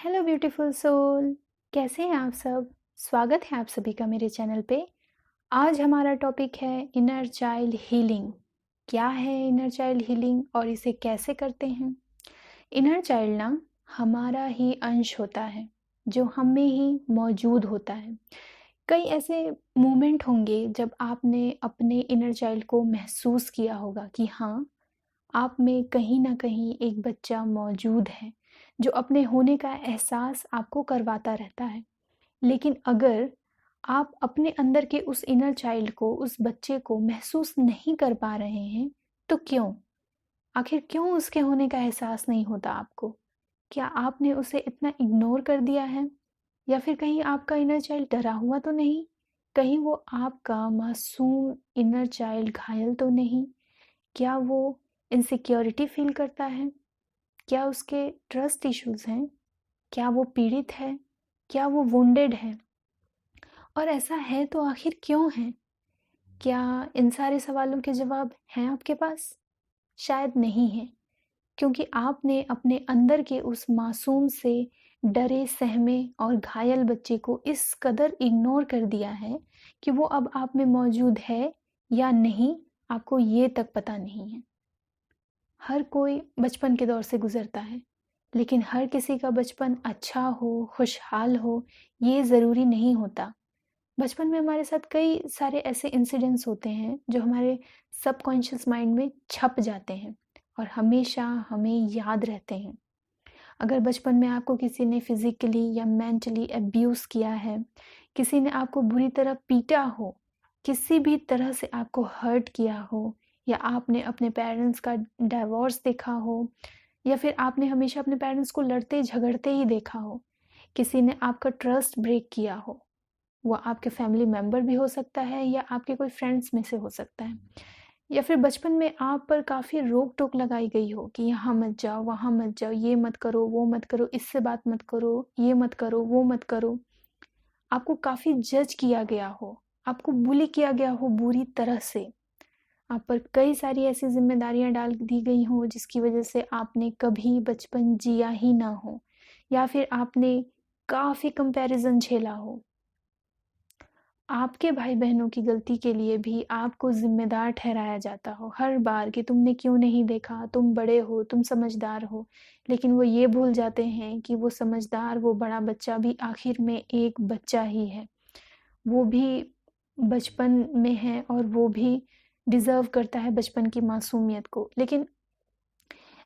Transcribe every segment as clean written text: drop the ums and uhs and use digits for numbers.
Hello beautiful soul. कैसे हैं आप सब? स्वागत है आप सभी का मेरे चैनल पे। आज हमारा टॉपिक है इनर चाइल्ड हीलिंग। क्या है इनर चाइल्ड हीलिंग और इसे कैसे करते हैं? इनर चाइल्ड ना हमारा ही अंश होता है जो हम में ही मौजूद होता है। कई ऐसे मोमेंट होंगे जब आपने अपने इनर चाइल्ड को महसूस किया होगा कि हाँ, आप में कहीं ना कहीं एक बच्चा मौजूद है जो अपने होने का एहसास आपको करवाता रहता है। लेकिन अगर आप अपने अंदर के उस इनर चाइल्ड को, उस बच्चे को महसूस नहीं कर पा रहे हैं, तो क्यों? आखिर क्यों उसके होने का एहसास नहीं होता आपको? क्या आपने उसे इतना इग्नोर कर दिया है? या फिर कहीं आपका इनर चाइल्ड डरा हुआ तो नहीं? कहीं वो आपका मासूम इनर चाइल्ड घायल तो नहीं? क्या वो इनसिक्योरिटी फील करता है? क्या उसके ट्रस्ट इश्यूज हैं? क्या वो पीड़ित है? क्या वो वुंडेड है? और ऐसा है तो आखिर क्यों है? क्या इन सारे सवालों के जवाब हैं आपके पास? शायद नहीं है, क्योंकि आपने अपने अंदर के उस मासूम से डरे सहमे और घायल बच्चे को इस कदर इग्नोर कर दिया है कि वो अब आप में मौजूद है या नहीं, आपको ये तक पता नहीं है। हर कोई बचपन के दौर से गुजरता है, लेकिन हर किसी का बचपन अच्छा हो, खुशहाल हो, ये ज़रूरी नहीं होता। बचपन में हमारे साथ कई सारे ऐसे इंसिडेंट्स होते हैं जो हमारे सबकॉन्शियस माइंड में छप जाते हैं और हमेशा हमें याद रहते हैं। अगर बचपन में आपको किसी ने फिजिकली या मेंटली अब्यूज़ किया है, किसी ने आपको बुरी तरह पीटा हो, किसी भी तरह से आपको हर्ट किया हो, या आपने अपने पेरेंट्स का डाइवोर्स देखा हो, या फिर आपने हमेशा अपने पेरेंट्स को लड़ते झगड़ते ही देखा हो, किसी ने आपका ट्रस्ट ब्रेक किया हो, वो आपके फैमिली मेंबर भी हो सकता है या आपके कोई फ्रेंड्स में से हो सकता है, या फिर बचपन में आप पर काफ़ी रोक टोक लगाई गई हो कि यहाँ मत जाओ, वहाँ मत जाओ, ये मत करो, वो मत करो, इससे बात मत करो, ये मत करो, वो मत करो। आपको काफ़ी जज किया गया हो, आपको बुली किया गया हो बुरी तरह से, आप पर कई सारी ऐसी जिम्मेदारियां डाल दी गई हों जिसकी वजह से आपने कभी बचपन जिया ही ना हो, या फिर आपने काफ़ी कंपैरिजन झेला हो। आपके भाई बहनों की गलती के लिए भी आपको जिम्मेदार ठहराया जाता हो हर बार कि तुमने क्यों नहीं देखा, तुम बड़े हो, तुम समझदार हो। लेकिन वो ये भूल जाते हैं कि वो समझदार, वो बड़ा बच्चा भी आखिर में एक बच्चा ही है। वो भी बचपन में है और वो भी डिज़र्व करता है बचपन की मासूमियत को। लेकिन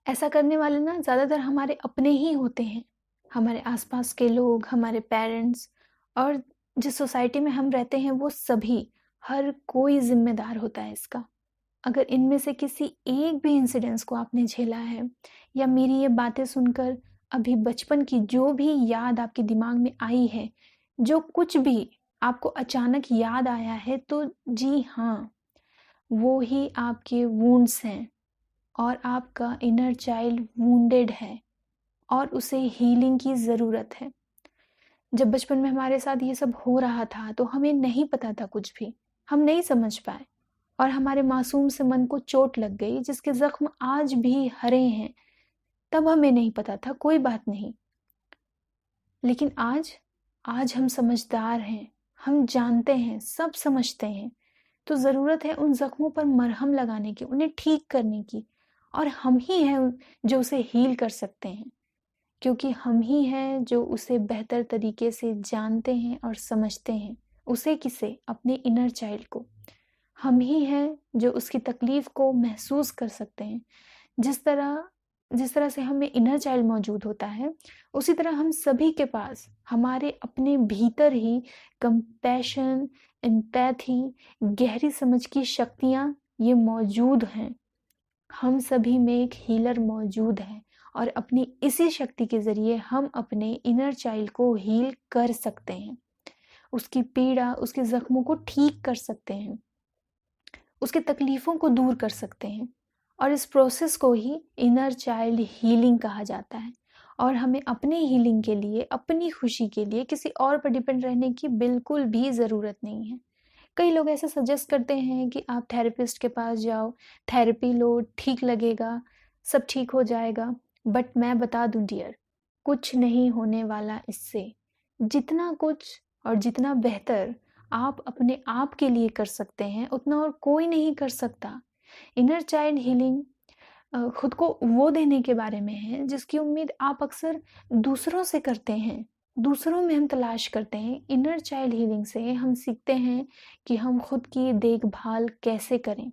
ऐसा करने वाले ना ज़्यादातर हमारे अपने ही होते हैं, हमारे आसपास के लोग, हमारे पेरेंट्स, और जिस सोसाइटी में हम रहते हैं वो सभी, हर कोई ज़िम्मेदार होता है इसका। अगर इनमें से किसी एक भी इंसिडेंट्स को आपने झेला है, या मेरी ये बातें सुनकर अभी बचपन की जो भी याद आपके दिमाग में आई है, जो कुछ भी आपको अचानक याद आया है, तो जी हाँ, वो ही आपके वुंड्स हैं और आपका इनर चाइल्ड वुंडेड है और उसे हीलिंग की ज़रूरत है। जब बचपन में हमारे साथ ये सब हो रहा था तो हमें नहीं पता था कुछ भी, हम नहीं समझ पाए और हमारे मासूम से मन को चोट लग गई जिसके जख्म आज भी हरे हैं। तब हमें नहीं पता था, कोई बात नहीं। लेकिन आज आज हम समझदार हैं, हम जानते हैं, सब समझते हैं। तो ज़रूरत है उन ज़ख्मों पर मरहम लगाने की, उन्हें ठीक करने की, और हम ही हैं जो उसे हील कर सकते हैं, क्योंकि हम ही हैं जो उसे बेहतर तरीके से जानते हैं और समझते हैं। उसे किसे? अपने इनर चाइल्ड को। हम ही हैं जो उसकी तकलीफ को महसूस कर सकते हैं। जिस तरह से हमें इनर चाइल्ड मौजूद होता है, उसी तरह हम सभी के पास हमारे अपने भीतर ही कंपैशन, एम्पैथी, गहरी समझ की शक्तियाँ ये मौजूद हैं। हम सभी में एक हीलर मौजूद है और अपनी इसी शक्ति के ज़रिए हम अपने इनर चाइल्ड को हील कर सकते हैं। उसकी पीड़ा, उसके ज़ख्मों को ठीक कर सकते हैं, उसके तकलीफ़ों को दूर कर सकते हैं। और इस प्रोसेस को ही इनर चाइल्ड हीलिंग कहा जाता है। और हमें अपने हीलिंग के लिए, अपनी खुशी के लिए किसी और पर डिपेंड रहने की बिल्कुल भी ज़रूरत नहीं है। कई लोग ऐसा सजेस्ट करते हैं कि आप थेरेपिस्ट के पास जाओ, थेरेपी लो, ठीक लगेगा, सब ठीक हो जाएगा। बट मैं बता दूं डियर, कुछ नहीं होने वाला इससे। जितना कुछ और जितना बेहतर आप अपने आप के लिए कर सकते हैं, उतना और कोई नहीं कर सकता। इनर चाइल्ड हीलिंग खुद को वो देने के बारे में है जिसकी उम्मीद आप अक्सर दूसरों से करते हैं, दूसरों में हम तलाश करते हैं। इनर चाइल्ड हीलिंग से हम सीखते हैं कि हम खुद की देखभाल कैसे करें,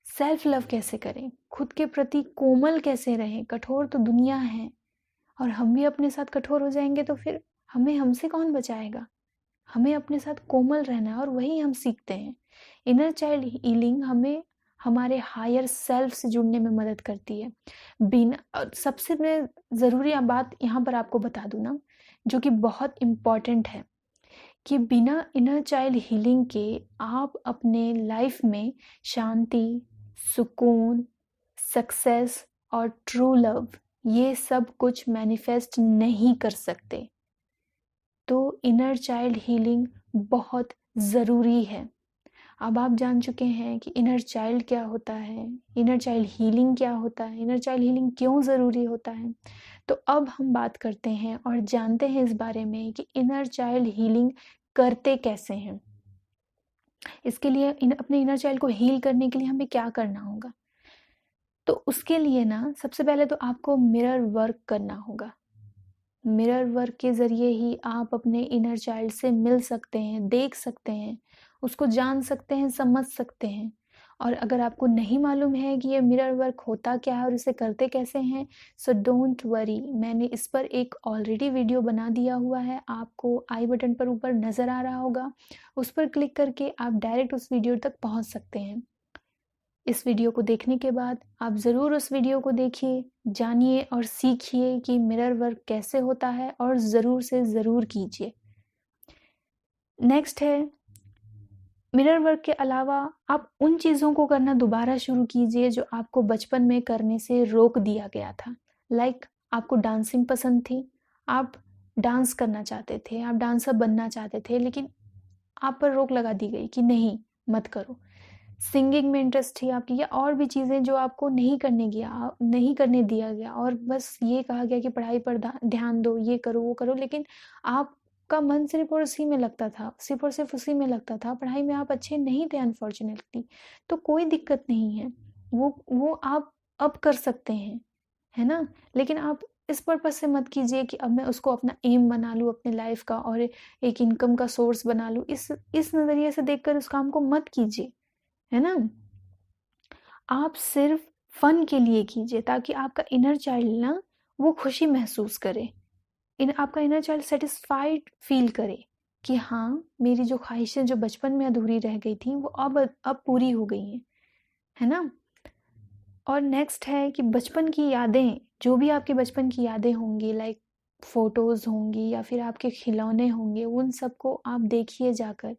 सेल्फ लव कैसे करें, खुद के प्रति कोमल कैसे रहें। कठोर तो दुनिया है, और हम भी अपने साथ कठोर हो जाएंगे तो फिर हमें हमसे कौन बचाएगा। हमें अपने साथ कोमल रहना है, और वही हम सीखते हैं। इनर चाइल्ड हीलिंग हमें हमारे हायर सेल्फ से जुड़ने में मदद करती है। बिना सबसे मैं ज़रूरी बात यहाँ पर आपको बता दूँ ना, जो कि बहुत इम्पॉर्टेंट है, कि बिना इनर चाइल्ड हीलिंग के आप अपने लाइफ में शांति, सुकून, सक्सेस और ट्रू लव, ये सब कुछ मैनिफेस्ट नहीं कर सकते। तो इनर चाइल्ड हीलिंग बहुत ज़रूरी है। अब आप जान चुके हैं कि इनर चाइल्ड क्या होता है, इनर चाइल्ड हीलिंग क्या होता है, इनर चाइल्ड हीलिंग क्यों ज़रूरी होता है। तो अब हम बात करते हैं और जानते हैं इस बारे में कि इनर चाइल्ड हीलिंग करते कैसे हैं। इसके लिए अपने इनर चाइल्ड को हील करने के लिए हमें क्या करना होगा। तो उसके लिए ना सबसे पहले तो आपको मिरर वर्क करना होगा। मिरर वर्क के ज़रिए ही आप अपने इनर चाइल्ड से मिल सकते हैं, देख सकते हैं, उसको जान सकते हैं, समझ सकते हैं। और अगर आपको नहीं मालूम है कि ये मिरर वर्क होता क्या है और इसे करते कैसे हैं, सो डोंट वरी, मैंने इस पर एक ऑलरेडी वीडियो बना दिया हुआ है, आपको आई बटन पर ऊपर नज़र आ रहा होगा। उस पर क्लिक करके आप डायरेक्ट उस वीडियो तक पहुंच सकते हैं। इस वीडियो को देखने के बाद आप ज़रूर उस वीडियो को देखिए, जानिए और सीखिए कि मिरर वर्क कैसे होता है, और ज़रूर से ज़रूर कीजिए। नेक्स्ट है, मिरर वर्क के अलावा आप उन चीज़ों को करना दोबारा शुरू कीजिए जो आपको बचपन में करने से रोक दिया गया था। लाइक आपको डांसिंग पसंद थी, आप डांस करना चाहते थे, आप डांसर बनना चाहते थे, लेकिन आप पर रोक लगा दी गई कि नहीं, मत करो। सिंगिंग में इंटरेस्ट थी आपकी, या और भी चीज़ें जो आपको नहीं करने दिया गया, और बस ये कहा गया कि पढ़ाई पर ध्यान दो, ये करो, वो करो, लेकिन आपका मन सिर्फ और उसी में लगता था, सिर्फ और सिर्फ उसी में लगता था। पढ़ाई में आप अच्छे नहीं थे अनफॉर्चुनेटली, तो कोई दिक्कत नहीं है, वो आप अब कर सकते हैं, है ना। लेकिन आप इस पर्पज़ से मत कीजिए कि अब मैं उसको अपना एम बना लूँ अपने लाइफ का, और एक इनकम का सोर्स बना लूँ। इस नज़रिए से देखकर उस काम को मत कीजिए, है ना। आप सिर्फ फन के लिए कीजिए, ताकि आपका इनर चाइल्ड ना वो खुशी महसूस करे, आपका इनर चाइल्ड सेटिस्फाइड फील करे कि हाँ, मेरी जो ख्वाहिशें जो बचपन में अधूरी रह गई थी वो अब पूरी हो गई हैं, है ना। और नेक्स्ट है कि बचपन की यादें, जो भी आपके बचपन की यादें होंगी, लाइक फ़ोटोज़ होंगी या फिर आपके खिलौने होंगे, उन सबको आप देखिए जाकर,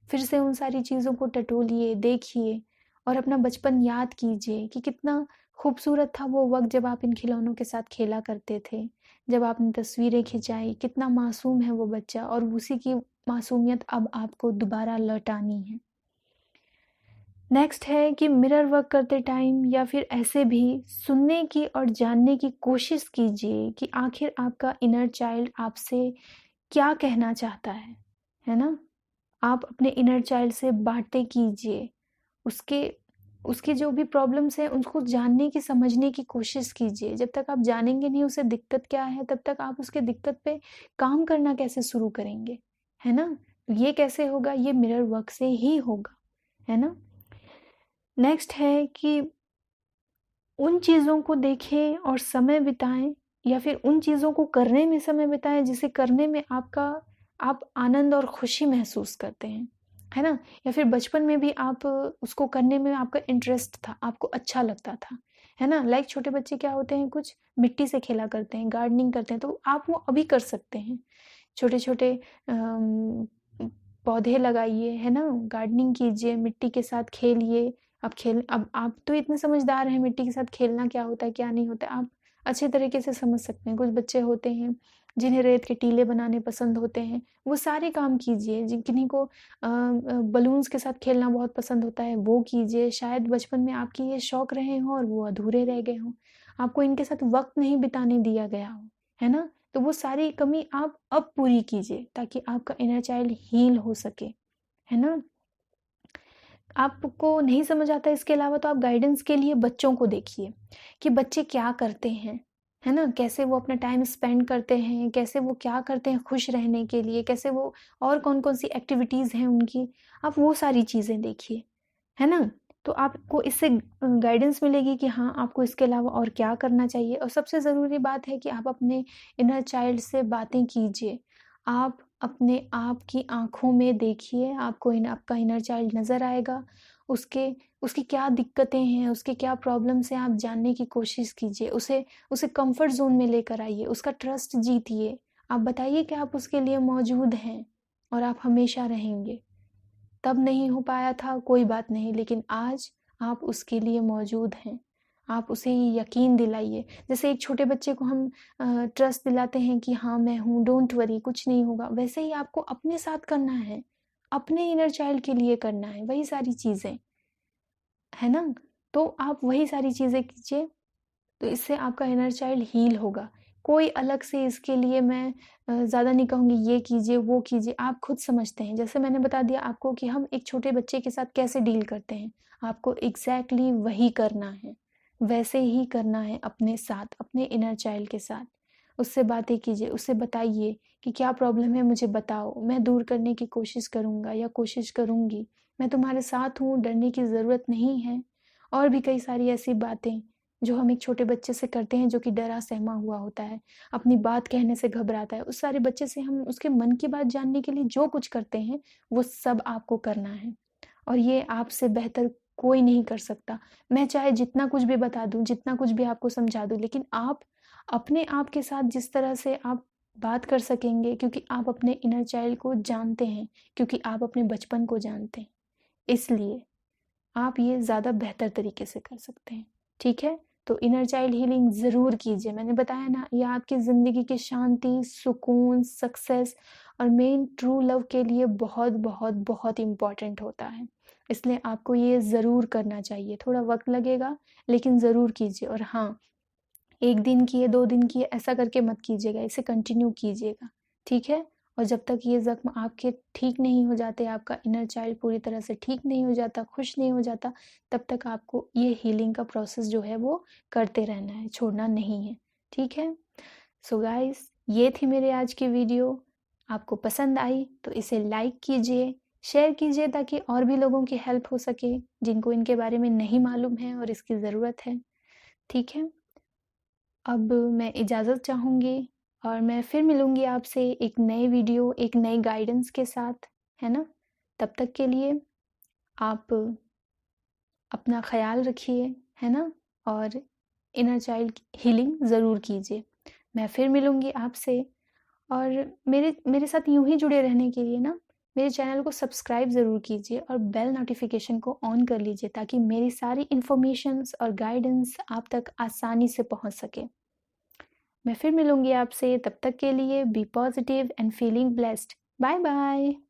फिर से उन सारी चीज़ों को टटोलिए, देखिए, और अपना बचपन याद कीजिए कि कितना खूबसूरत था वो वक़्त जब आप इन खिलौनों के साथ खेला करते थे, जब आपने तस्वीरें खिंचाई, कितना मासूम है वो बच्चा, और उसी की मासूमियत अब आपको दोबारा लौटानी है। नेक्स्ट है कि मिरर वर्क करते टाइम या फिर ऐसे भी सुनने की और जानने की कोशिश कीजिए कि आखिर आपका इनर चाइल्ड आपसे क्या कहना चाहता है ना। आप अपने इनर चाइल्ड से बातें कीजिए, उसके उसके जो भी प्रॉब्लम्स हैं उनको जानने की, समझने की कोशिश कीजिए। जब तक आप जानेंगे नहीं उसे दिक्कत क्या है, तब तक आप उसके दिक्कत पे काम करना कैसे शुरू करेंगे, है ना। ये कैसे होगा, ये मिरर वर्क से ही होगा, है ना। नेक्स्ट है कि उन चीज़ों को देखें और समय बिताएं, या फिर उन चीज़ों को करने में समय बिताएं जिसे करने में आप आनंद और खुशी महसूस करते हैं, है ना। या फिर बचपन में भी आप उसको करने में आपका इंटरेस्ट था, आपको अच्छा लगता था, है ना। लाइक छोटे बच्चे क्या होते हैं, कुछ मिट्टी से खेला करते हैं, गार्डनिंग करते हैं, तो आप वो अभी कर सकते हैं। छोटे छोटे पौधे लगाइए, है ना, गार्डनिंग कीजिए, मिट्टी के साथ खेलिए। अब आप तो इतने समझदार हैं, मिट्टी के साथ खेलना क्या होता है क्या नहीं होता है आप अच्छे तरीके से समझ सकते हैं। कुछ बच्चे होते हैं जिन्हें रेत के टीले बनाने पसंद होते हैं, वो सारे काम कीजिए। किन्हीं को बलून्स के साथ खेलना बहुत पसंद होता है, वो कीजिए। शायद बचपन में आपकी ये शौक रहे हों और वो अधूरे रह गए हों, आपको इनके साथ वक्त नहीं बिताने दिया गया हो, है ना? तो वो सारी कमी आप अब पूरी कीजिए ताकि आपका इनर चाइल्ड हील हो सके, है ना? आपको नहीं समझ आता इसके अलावा तो आप गाइडेंस के लिए बच्चों को देखिए कि बच्चे क्या करते हैं, है ना? कैसे वो अपना टाइम स्पेंड करते हैं, कैसे वो क्या करते हैं खुश रहने के लिए, कैसे वो और कौन-कौन सी एक्टिविटीज़ हैं उनकी, आप वो सारी चीज़ें देखिए, है ना? तो आपको इससे गाइडेंस मिलेगी कि हाँ, आपको इसके अलावा और क्या करना चाहिए और सबसे ज़रूरी बात है कि आप अपने इनर चाइल्ड से बातें कीजिए। आप अपने आप की आँखों में देखिए, आपको आपका इनर चाइल्ड नज़र आएगा, उसके उसकी क्या दिक्कतें हैं, उसके क्या प्रॉब्लम्स हैं, आप जानने की कोशिश कीजिए। उसे उसे कम्फ़र्ट ज़ोन में लेकर आइए, उसका ट्रस्ट जीतिए। आप बताइए कि आप उसके लिए मौजूद हैं और आप हमेशा रहेंगे। तब नहीं हो पाया था, कोई बात नहीं, लेकिन आज आप उसके लिए मौजूद हैं। आप उसे ये यकीन दिलाइए। जैसे एक छोटे बच्चे को हम ट्रस्ट दिलाते हैं कि हाँ, मैं हूँ, डोंट वरी, कुछ नहीं होगा। वैसे ही आपको अपने साथ करना है, अपने इनर चाइल्ड के लिए करना है, वही सारी चीज़ें, है ना? तो आप वही सारी चीज़ें कीजिए, तो इससे आपका इनर चाइल्ड हील होगा। कोई अलग से इसके लिए मैं ज़्यादा नहीं कहूँगी ये कीजिए, वो कीजिए, आप खुद समझते हैं। जैसे मैंने बता दिया आपको कि हम एक छोटे बच्चे के साथ कैसे डील करते हैं, आपको एग्ज़ैक्टली वही करना है। वैसे ही करना है अपने साथ, अपने इनर चाइल्ड के साथ। उससे बातें कीजिए, उससे बताइए कि क्या प्रॉब्लम है मुझे बताओ, मैं दूर करने की कोशिश करूँगा या कोशिश करूँगी। मैं तुम्हारे साथ हूँ, डरने की ज़रूरत नहीं है। और भी कई सारी ऐसी बातें जो हम एक छोटे बच्चे से करते हैं जो कि डरा सहमा हुआ होता है, अपनी बात कहने से घबराता है। उस सारे बच्चे से हम उसके मन की बात जानने के लिए जो कुछ करते हैं, वो सब आपको करना है और ये आपसे बेहतर कोई नहीं कर सकता। मैं चाहे जितना कुछ भी बता दूँ, जितना कुछ भी आपको समझा दूँ, लेकिन आप अपने आप के साथ जिस तरह से आप बात कर सकेंगे क्योंकि आप अपने इनर चाइल्ड को जानते हैं, क्योंकि आप अपने बचपन को जानते हैं, इसलिए आप ये ज़्यादा बेहतर तरीके से कर सकते हैं, ठीक है? तो इनर चाइल्ड हीलिंग ज़रूर कीजिए। मैंने बताया ना, ये आपकी ज़िंदगी की शांति, सुकून, सक्सेस और मेन ट्रू लव के लिए बहुत, बहुत, बहुत इम्पोर्टेंट होता है। इसलिए आपको ये ज़रूर करना चाहिए। थोड़ा वक़्त लगेगा, लेकिन ज़रूर कीजिए और हाँ, 1 दिन किए, 2 दिन किए, ऐसा करके मत कीजिएगा, इसे कंटिन्यू कीजिएगा, ठीक है? और जब तक ये ज़ख्म आपके ठीक नहीं हो जाते, आपका इनर चाइल्ड पूरी तरह से ठीक नहीं हो जाता, खुश नहीं हो जाता, तब तक आपको ये हीलिंग का प्रोसेस जो है वो करते रहना है, छोड़ना नहीं है, ठीक है? सो गाइस, ये थी मेरी आज की वीडियो। आपको पसंद आई तो इसे लाइक कीजिए, शेयर कीजिए ताकि और भी लोगों की हेल्प हो सके, जिनको इनके बारे में नहीं मालूम है और इसकी ज़रूरत है, ठीक है? अब मैं इजाज़त चाहूँगी और मैं फिर मिलूँगी आपसे एक नए वीडियो, एक नए गाइडेंस के साथ, है ना? तब तक के लिए आप अपना ख़्याल रखिए, है ना? और इनर चाइल्ड हीलिंग ज़रूर कीजिए। मैं फिर मिलूँगी आपसे और मेरे मेरे साथ यूँ ही जुड़े रहने के लिए ना, मेरे चैनल को सब्सक्राइब ज़रूर कीजिए और बेल नोटिफ़िकेशन को ऑन कर लीजिए ताकि मेरी सारी इन्फॉर्मेशंस और गाइडेंस आप तक आसानी से पहुँच सके। मैं फिर मिलूँगी आपसे, तब तक के लिए be positive and feeling blessed. Bye bye.